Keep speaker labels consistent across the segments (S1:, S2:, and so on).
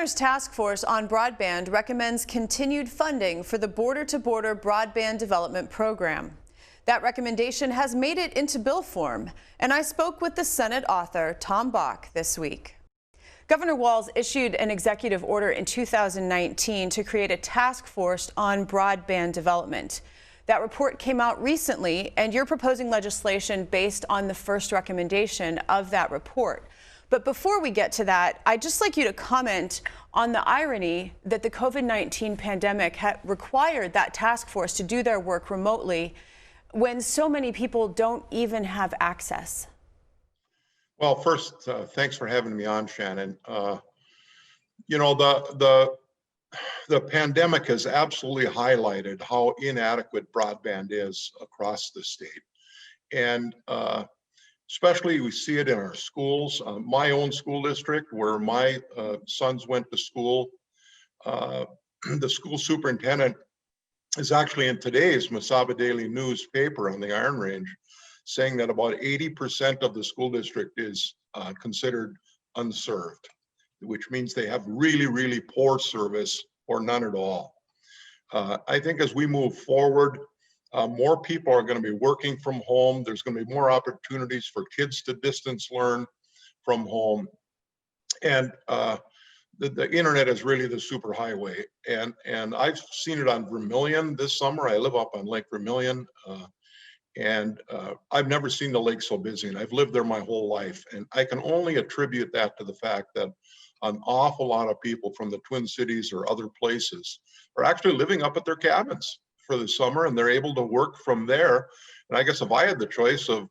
S1: governor's task force on broadband recommends continued funding for the border-to-border broadband development program. That recommendation has made it into bill form, and I spoke with the Senate author, Tom Bakk, this week. Governor Walz issued an executive order in 2019 to create a task force on broadband development. That report came out recently, and you're proposing legislation based on the first recommendation of that report. But before we get to that, I'd just like you to comment on the irony that the COVID-19 pandemic required that task force to do their work remotely when so many people don't even have access.
S2: Well, first, thanks for having me on, Shannon. You know, the pandemic has absolutely highlighted how inadequate broadband is across the state. And especially we see it in our schools. My own school district, where my sons went to school, the school superintendent is actually in today's Mesaba Daily newspaper on the Iron Range, saying that about 80% of the school district is considered unserved, which means they have really, really poor service or none at all. I think as we move forward, more people are going to be working from home. There's going to be more opportunities for kids to distance learn from home. And the internet is really the superhighway. And I've seen it on Vermilion this summer. I live up on Lake Vermilion. And I've never seen the lake so busy, and I've lived there my whole life. And I can only attribute that to the fact that an awful lot of people from the Twin Cities or other places are actually living up at their cabins for the summer, and they're able to work from there. And I guess if I had the choice of,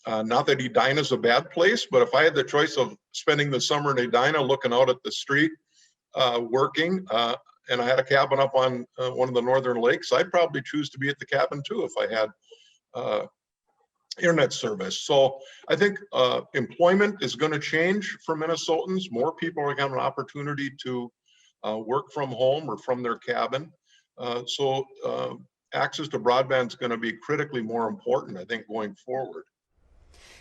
S2: not that Edina is a bad place, but if I had the choice of spending the summer in Edina looking out at the street, working, and I had a cabin up on one of the northern lakes, I'd probably choose to be at the cabin too if I had internet service. So I think employment is going to change for Minnesotans. More people are going to have an opportunity to work from home or from their cabin. So access to broadband is going to be critically more important, I think, going forward.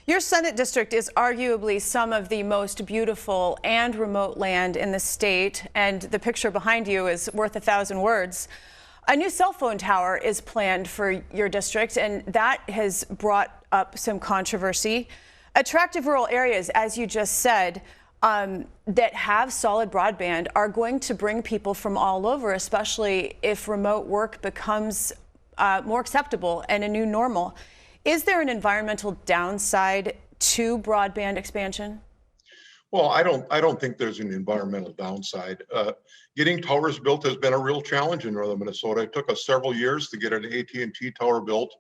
S1: Your Senate district is arguably some of the most beautiful and remote land in the state, and the picture behind you is worth 1,000 words. A new cell phone tower is planned for your district, and that has brought up some controversy. Attractive rural areas, as you just said, that have solid broadband are going to bring people from all over, especially if remote work becomes more acceptable and a new normal. Is there an environmental downside to broadband expansion?
S2: Well, I don't think there's an environmental downside. Getting towers built has been a real challenge in northern Minnesota. It took us several years to get an AT&T tower built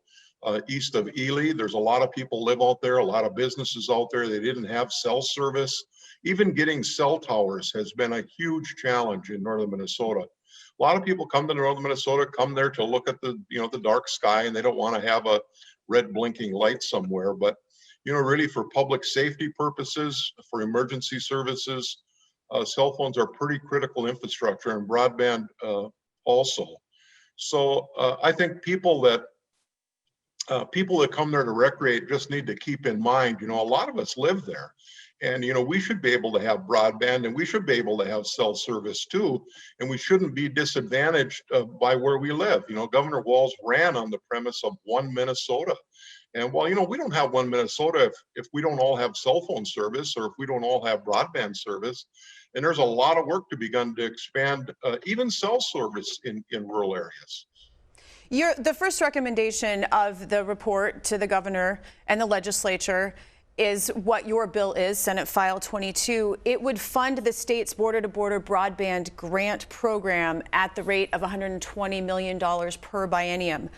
S2: east of Ely. There's a lot of people live out there, a lot of businesses out there. They didn't have cell service. Even getting cell towers has been a huge challenge in northern Minnesota. A lot of people come to northern Minnesota, come there to look at the dark sky, and they don't want to have a red blinking light somewhere. But really for public safety purposes, for emergency services, cell phones are pretty critical infrastructure, and broadband also. So I think people that come there to recreate just need to keep in mind, a lot of us live there. And, we should be able to have broadband, and we should be able to have cell service too. And we shouldn't be disadvantaged by where we live. Governor Walz ran on the premise of one Minnesota. And while, we don't have one Minnesota if we don't all have cell phone service or if we don't all have broadband service. And there's a lot of work to be done to expand even cell service in rural areas.
S1: The first recommendation of the report to the governor and the legislature is what your bill is, Senate File 22. It would fund the state's border-to-border broadband grant program at the rate of $120 million per biennium.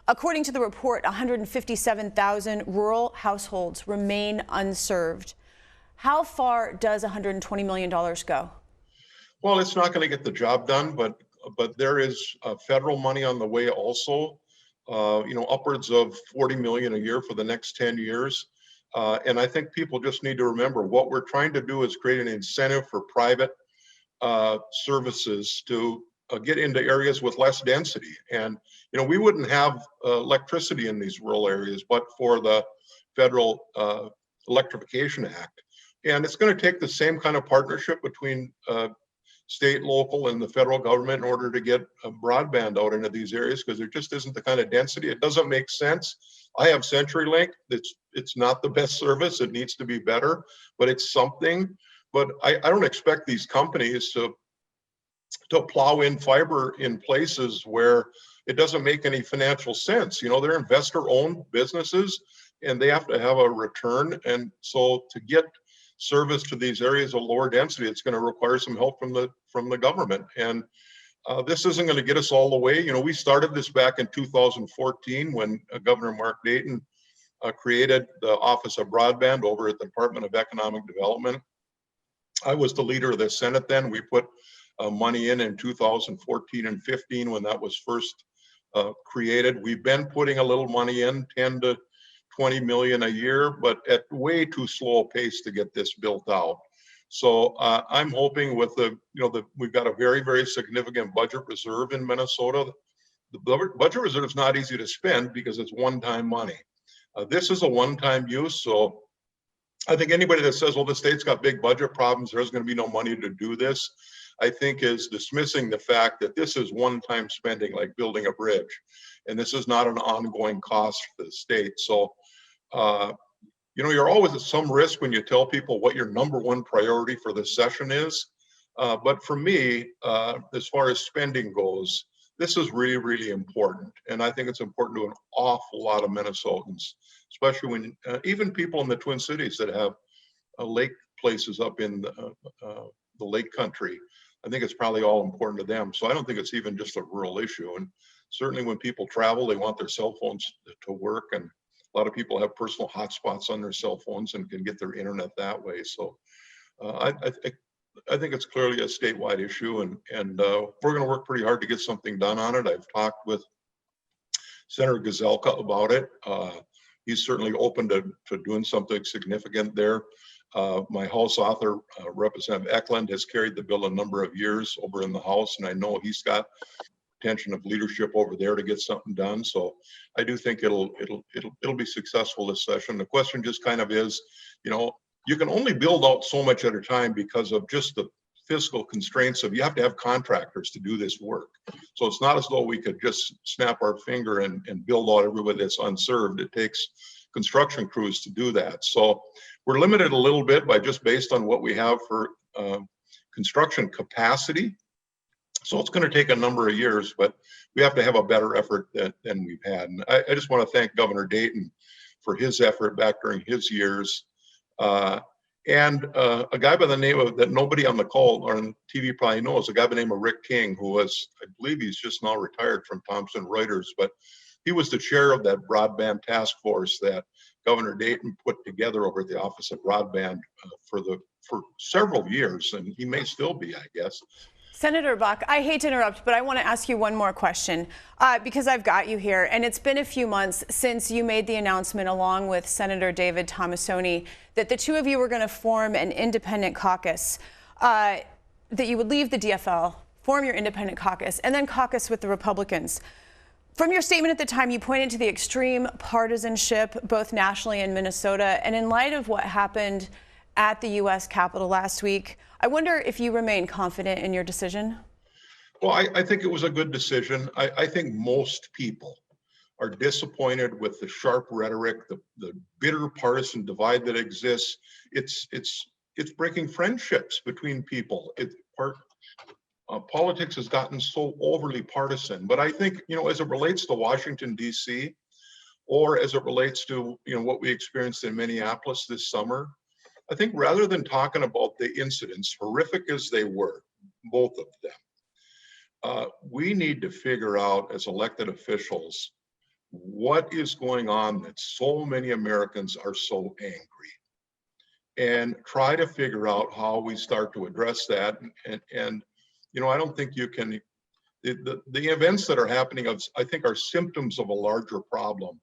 S1: According to the report, 157,000 rural households remain unserved. How far does $120 million go?
S2: Well, it's not going to get the job done, but there is federal money on the way also, upwards of $40 million a year for the next 10 years. And I think people just need to remember what we're trying to do is create an incentive for private services to get into areas with less density. And, we wouldn't have electricity in these rural areas, but for the Federal Electrification Act. And it's going to take the same kind of partnership between state, local, and the federal government in order to get a broadband out into these areas, because there just isn't the kind of density. It doesn't make sense. I have CenturyLink. It's not the best service. It needs to be better, but it's something. But I don't expect these companies to plow in fiber in places where it doesn't make any financial sense. You know, they're investor-owned businesses and they have to have a return. And so to get service to these areas of lower density, it's going to require some help from the government. And this isn't going to get us all the way. You know, we started this back in 2014 when Governor Mark Dayton created the Office of Broadband over at the Department of Economic Development. I was the leader of the Senate then. We put money in 2014 and 15 when that was first created. We've been putting a little money in, 10 to 20 million a year, but at way too slow a pace to get this built out. So I'm hoping with we've got a very, very significant budget reserve in Minnesota. The budget reserve is not easy to spend because it's one-time money. This is a one-time use, so I think anybody that says, well, the state's got big budget problems, there's going to be no money to do this, I think is dismissing the fact that this is one-time spending, like building a bridge. And this is not an ongoing cost for the state. So, you know, you're always at some risk when you tell people what your number one priority for this session is. But for me, as far as spending goes, this is really, really important. And I think it's important to an awful lot of Minnesotans, especially when even people in the Twin Cities that have lake places up in the lake country. I think it's probably all important to them. So I don't think it's even just a rural issue. And certainly when people travel, they want their cell phones to work. And a lot of people have personal hotspots on their cell phones and can get their internet that way. So I think it's clearly a statewide issue, and we're going to work pretty hard to get something done on it. I've talked with Senator Gazelka about it. He's certainly open to doing something significant there. My House author, Representative Eklund, has carried the bill a number of years over in the House, and I know he's got intention of leadership over there to get something done. So I do think it'll be successful this session. The question just kind of is, you know, you can only build out so much at a time because of just the fiscal constraints of you have to have contractors to do this work. So it's not as though we could just snap our finger and build out everywhere that's unserved. It takes construction crews to do that. So we're limited a little bit by just based on what we have for construction capacity. So it's going to take a number of years, but we have to have a better effort than we've had. And I just want to thank Governor Dayton for his effort back during his years. And a guy by the name of, that nobody on the call or on TV probably knows, a guy by the name of Rick King, who was, I believe he's just now retired from Thomson Reuters, but he was the chair of that broadband task force that Governor Dayton put together over at the Office of Broadband for several years, and he may still be, I guess.
S1: Senator Bakk, I hate to interrupt, but I want to ask you one more question because I've got you here. And it's been a few months since you made the announcement along with Senator David Tomassoni that the two of you were going to form an independent caucus, that you would leave the DFL, form your independent caucus, and then caucus with the Republicans. From your statement at the time, you pointed to the extreme partisanship, both nationally and Minnesota. And in light of what happened at the U.S. Capitol last week, I wonder if you remain confident in your decision?
S2: Well, I think it was a good decision. I think most people are disappointed with the sharp rhetoric, the bitter partisan divide that exists. It's breaking friendships between people. Politics has gotten so overly partisan. But I think, you know, as it relates to Washington, D.C., or as it relates to, you know, what we experienced in Minneapolis this summer, I think rather than talking about the incidents, horrific as they were, both of them, we need to figure out as elected officials what is going on that so many Americans are so angry, and try to figure out how we start to address that. And you know, I don't think you can, the events that are happening, I think, are symptoms of a larger problem.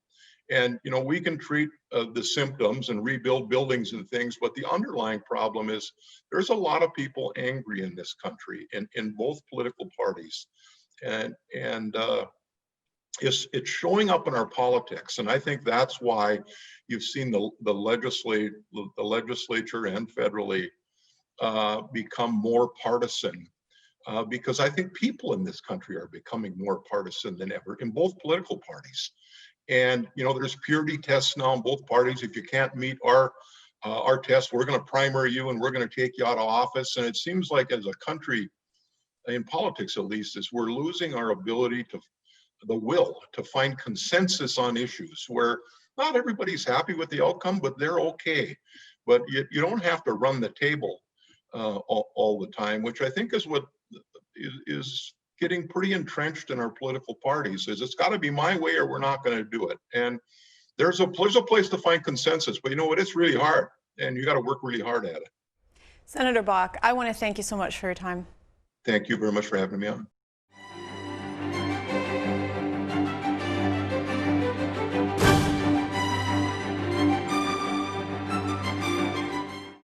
S2: And, you know, we can treat the symptoms and rebuild buildings and things, but the underlying problem is there's a lot of people angry in this country in both political parties. And it's showing up in our politics. And I think that's why you've seen the legislature and federally become more partisan. because I think people in this country are becoming more partisan than ever in both political parties. And, there's purity tests now in both parties. If you can't meet our test, we're going to primary you and we're going to take you out of office. And it seems like as a country, in politics at least, is we're losing our ability the will to find consensus on issues where not everybody's happy with the outcome, but they're okay. But you don't have to run the table all the time, which I think is what is getting pretty entrenched in our political parties. Is it's got to be my way or we're not going to do it. And there's a place to find consensus, but it's really hard, and you got to work really hard at it.
S1: Senator Bakk, I want to thank you so much for your time.
S2: Thank you very much for having me on.